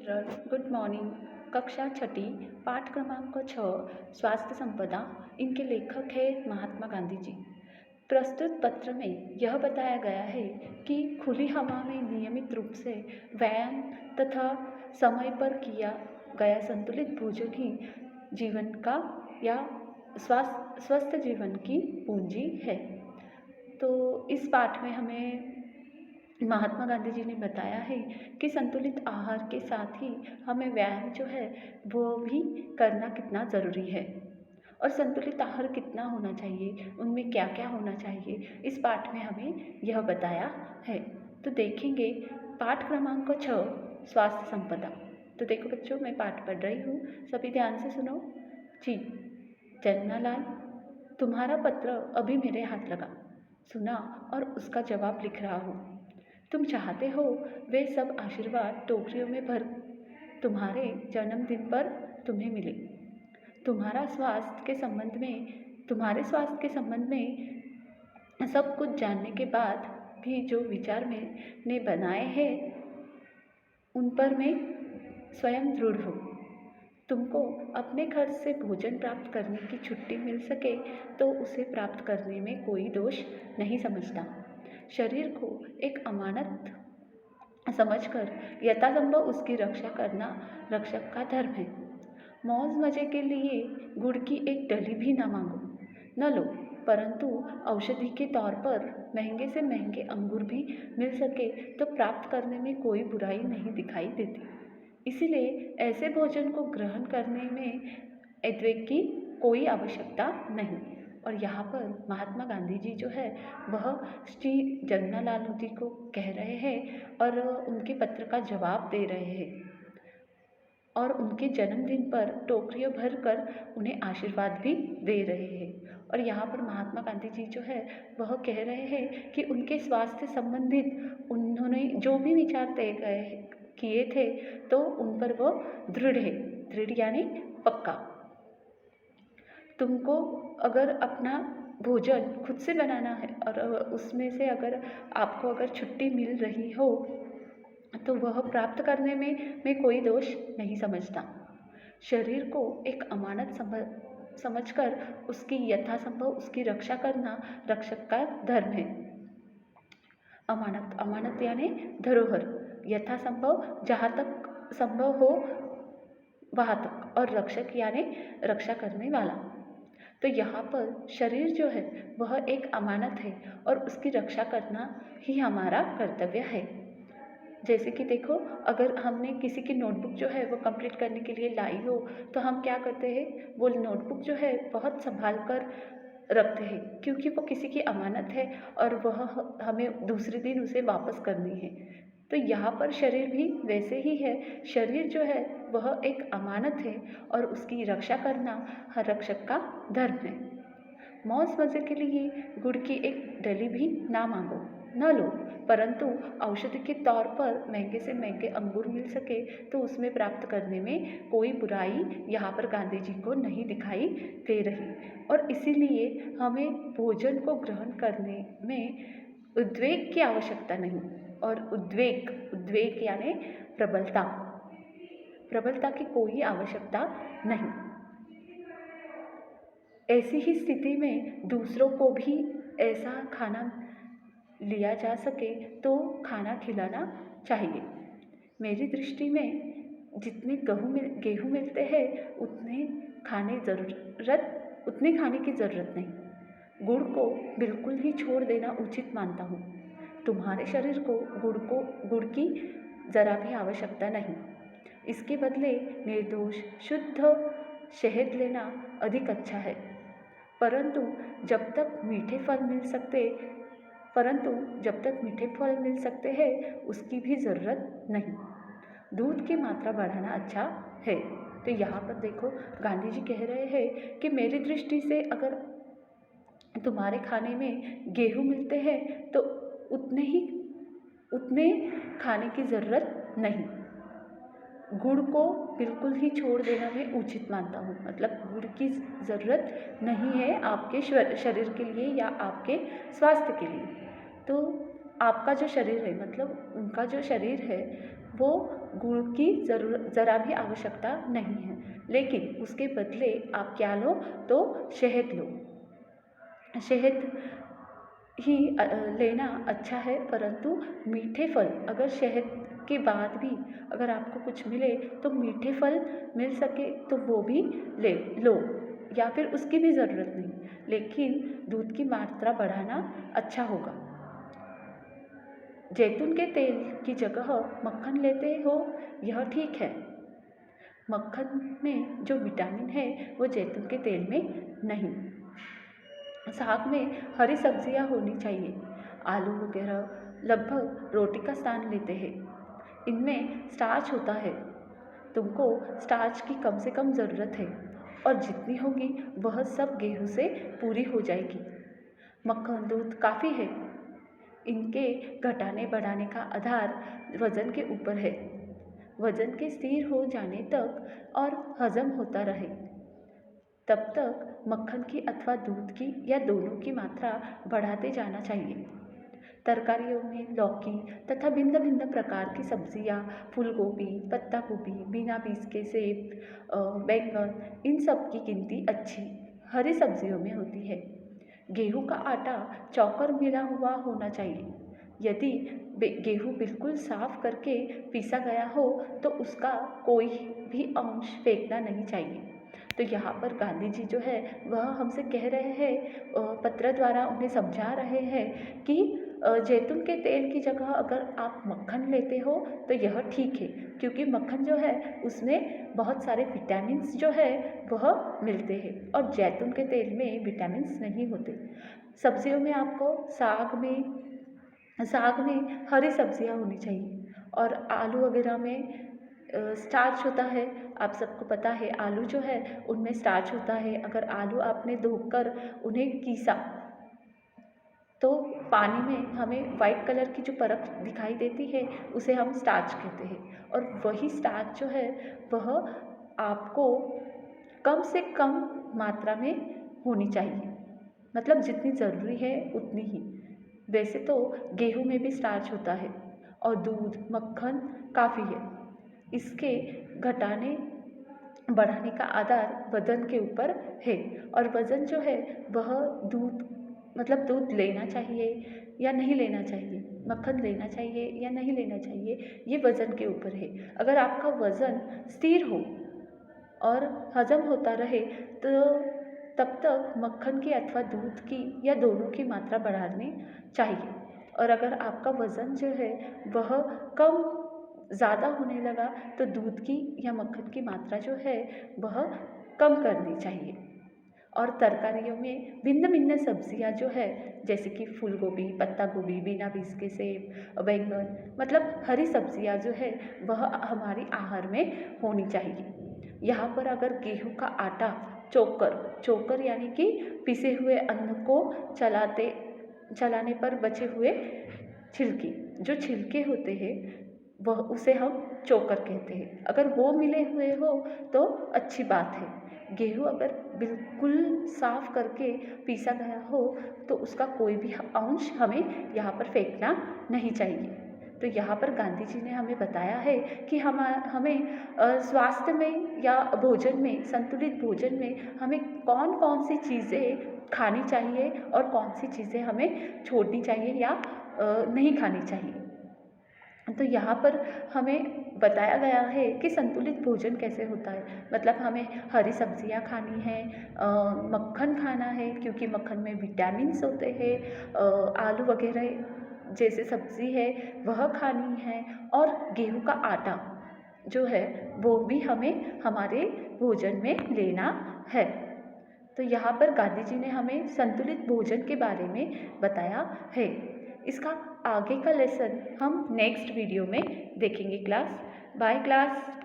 Children, good morning. कक्षा छठी, पाठ क्रमांक 6, स्वास्थ्य संपदा। इनके लेखक है महात्मा गांधी जी। प्रस्तुत पत्र में यह बताया गया है कि खुली हवा में नियमित रूप से व्यायाम तथा समय पर किया गया संतुलित भोजन ही जीवन का या स्वस्थ जीवन की पूंजी है। तो इस पाठ में हमें महात्मा गांधी जी ने बताया है कि संतुलित आहार के साथ ही हमें व्यायाम जो है वो भी करना कितना ज़रूरी है और संतुलित आहार कितना होना चाहिए, उनमें क्या क्या होना चाहिए, इस पाठ में हमें यह बताया है। तो देखेंगे पाठ क्रमांक 6, स्वास्थ्य संपदा। तो देखो बच्चों, मैं पाठ पढ़ रही हूँ, सभी ध्यान से सुनो जी। जन्नालाल, तुम्हारा पत्र अभी मेरे हाथ लगा, सुना और उसका जवाब लिख रहा हूँ। तुम चाहते हो वे सब आशीर्वाद टोकरियों में भर तुम्हारे जन्मदिन पर तुम्हें मिले। तुम्हारे स्वास्थ्य के संबंध में सब कुछ जानने के बाद भी जो विचार मैंने बनाए हैं उन पर मैं स्वयं दृढ़ हूँ। तुमको अपने खर्च से भोजन प्राप्त करने की छुट्टी मिल सके तो उसे प्राप्त करने में कोई दोष नहीं समझता। शरीर को एक अमानत समझकर यथासंभव उसकी रक्षा करना रक्षक का धर्म है। मौज मजे के लिए गुड़ की एक डली भी ना मांगो, न लो, परंतु औषधि के तौर पर महंगे से महंगे अंगूर भी मिल सके तो प्राप्त करने में कोई बुराई नहीं दिखाई देती। इसीलिए ऐसे भोजन को ग्रहण करने में उद्वेग की कोई आवश्यकता नहीं। और यहाँ पर महात्मा गांधी जी जो है वह श्री जन्नालाल जी को कह रहे हैं और उनके पत्र का जवाब दे रहे हैं और उनके जन्मदिन पर टोकरियों भर कर उन्हें आशीर्वाद भी दे रहे हैं। और यहाँ पर महात्मा गांधी जी जो है वह कह रहे हैं कि उनके स्वास्थ्य संबंधित उन्होंने जो भी विचार तय किए थे तो उन पर वो दृढ़ है। दृढ़ यानी पक्का। तुमको अगर अपना भोजन खुद से बनाना है और उसमें से अगर आपको छुट्टी मिल रही हो तो वह प्राप्त करने में मैं कोई दोष नहीं समझता। शरीर को एक अमानत समझकर उसकी यथासंभव उसकी रक्षा करना रक्षक का धर्म है। अमानत यानी धरोहर, यथासंभव जहाँ तक संभव हो वहाँ तक, और रक्षक यानी रक्षा करने वाला। तो यहाँ पर शरीर जो है वह एक अमानत है और उसकी रक्षा करना ही हमारा कर्तव्य है। जैसे कि देखो, अगर हमने किसी की नोटबुक जो है वो कंप्लीट करने के लिए लाई हो तो हम क्या करते हैं, वो नोटबुक जो है बहुत संभाल कर रखते हैं क्योंकि वो किसी की अमानत है और वह हमें दूसरे दिन उसे वापस करनी है। तो यहाँ पर शरीर भी वैसे ही है। शरीर जो है वह एक अमानत है और उसकी रक्षा करना हर रक्षक का धर्म है। मौज मजे के लिए गुड़ की एक डली भी ना मांगो, न लो, परंतु औषधि के तौर पर महंगे से महंगे अंगूर मिल सके तो उसमें प्राप्त करने में कोई बुराई यहाँ पर गांधी जी को नहीं दिखाई दे रही। और इसीलिए हमें भोजन को ग्रहण करने में उद्वेग की आवश्यकता नहीं। और उद्वेग यानी प्रबलता की कोई आवश्यकता नहीं। ऐसी ही स्थिति में दूसरों को भी ऐसा खाना लिया जा सके तो खाना खिलाना चाहिए। मेरी दृष्टि में जितने गेहूँ मिलते हैं उतने खाने की ज़रूरत नहीं। गुड़ को बिल्कुल ही छोड़ देना उचित मानता हूँ। तुम्हारे शरीर को गुड़ की ज़रा भी आवश्यकता नहीं। इसके बदले निर्दोष शुद्ध शहद लेना अधिक अच्छा है। परंतु जब तक मीठे फल मिल सकते हैं उसकी भी ज़रूरत नहीं। दूध की मात्रा बढ़ाना अच्छा है। तो यहाँ पर देखो, गांधी जी कह रहे हैं कि मेरी दृष्टि से अगर तुम्हारे खाने में गेहूँ मिलते हैं तो उतने खाने की ज़रूरत नहीं। गुड़ को बिल्कुल ही छोड़ देना मैं उचित मानता हूँ। मतलब गुड़ की ज़रूरत नहीं है आपके शरीर के लिए या आपके स्वास्थ्य के लिए। तो आपका जो शरीर है, मतलब उनका जो शरीर है वो गुड़ की ज़रा भी आवश्यकता नहीं है, लेकिन उसके बदले आप क्या लो, तो शहद लो। शहद ही लेना अच्छा है, परंतु मीठे फल, अगर शहद के बाद भी अगर आपको कुछ मिले तो मीठे फल मिल सके तो वो भी ले लो, या फिर उसकी भी ज़रूरत नहीं, लेकिन दूध की मात्रा बढ़ाना अच्छा होगा। जैतून के तेल की जगह मक्खन लेते हो, यह ठीक है। मक्खन में जो विटामिन है वो जैतून के तेल में नहीं। साग में हरी सब्जियां होनी चाहिए। आलू वगैरह लगभग रोटी का स्थान लेते हैं। इनमें स्टार्च होता है। तुमको स्टार्च की कम से कम ज़रूरत है, और जितनी होगी वह सब गेहूं से पूरी हो जाएगी। मक्खन दूध काफ़ी है। इनके घटाने बढ़ाने का आधार वज़न के ऊपर है। वज़न के स्थिर हो जाने तक और हजम होता रहे तब तक मक्खन की अथवा दूध की या दोनों की मात्रा बढ़ाते जाना चाहिए। तरकारियों में लौकी तथा भिन्न भिन्न प्रकार की सब्जियां, फूल गोभी, पत्ता गोभी, बिना बीज के सेब, बैंगन, इन सब की गिनती अच्छी हरी सब्जियों में होती है। गेहूं का आटा चौकर मिला हुआ होना चाहिए। यदि गेहूं बिल्कुल साफ करके पीसा गया हो तो उसका कोई भी अंश फेंकना नहीं चाहिए। तो यहाँ पर गांधी जी जो है वह हमसे कह रहे हैं, पत्र द्वारा उन्हें समझा रहे हैं कि जैतून के तेल की जगह अगर आप मक्खन लेते हो तो यह ठीक है, क्योंकि मक्खन जो है उसमें बहुत सारे विटामिन्स जो है वह मिलते हैं, और जैतून के तेल में विटामिन्स नहीं होते। सब्जियों में आपको साग में हरी सब्जियां होनी चाहिए, और आलू वगैरह में स्टार्च होता है। आप सबको पता है आलू जो है उनमें स्टार्च होता है। अगर आलू आपने धोकर उन्हें कीसा तो पानी में हमें वाइट कलर की जो परत दिखाई देती है उसे हम स्टार्च कहते हैं, और वही स्टार्च जो है वह आपको कम से कम मात्रा में होनी चाहिए, मतलब जितनी ज़रूरी है उतनी ही। वैसे तो गेहूं में भी स्टार्च होता है, और दूध मक्खन काफ़ी है। इसके घटाने बढ़ाने का आधार वजन के ऊपर है, और वज़न जो है वह दूध लेना चाहिए या नहीं लेना चाहिए, मक्खन लेना चाहिए या नहीं लेना चाहिए, ये वज़न के ऊपर है। अगर आपका वज़न स्थिर हो और हजम होता रहे तो तब तक मक्खन की अथवा दूध की या दोनों की मात्रा बढ़ानी चाहिए। और अगर आपका वज़न जो है वह कम ज़्यादा होने लगा तो दूध की या मक्खन की मात्रा जो है वह कम करनी चाहिए। और तरकारियों में भिन्न भिन्न सब्जियां जो है, जैसे कि फूल गोभी, पत्ता गोभी, बिना बीज के सेब, बैंगन, मतलब हरी सब्जियां जो है वह हमारी आहार में होनी चाहिए। यहाँ पर अगर गेहूं का आटा चोकर यानी कि पिसे हुए अन्न को चलाने पर बचे हुए छिलके होते हैं वह उसे हम चोकर कहते हैं। अगर वो मिले हुए हो तो अच्छी बात है। गेहूं अगर बिल्कुल साफ करके पीसा गया हो तो उसका कोई भी अंश हमें यहाँ पर फेंकना नहीं चाहिए। तो यहाँ पर गांधी जी ने हमें बताया है कि हमें स्वास्थ्य में या भोजन में, संतुलित भोजन में हमें कौन कौन सी चीज़ें खानी चाहिए और कौन सी चीज़ें हमें छोड़नी चाहिए या नहीं खानी चाहिए। तो यहाँ पर हमें बताया गया है कि संतुलित भोजन कैसे होता है, मतलब हमें हरी सब्जियाँ खानी है, मक्खन खाना है क्योंकि मक्खन में विटामिन्स होते हैं, आलू वगैरह जैसे सब्जी है वह खानी है, और गेहूं का आटा जो है वो भी हमें हमारे भोजन में लेना है। तो यहाँ पर गांधी जी ने हमें संतुलित भोजन के बारे में बताया है। इसका आगे का लेसन हम नेक्स्ट वीडियो में देखेंगे क्लास। Bye class.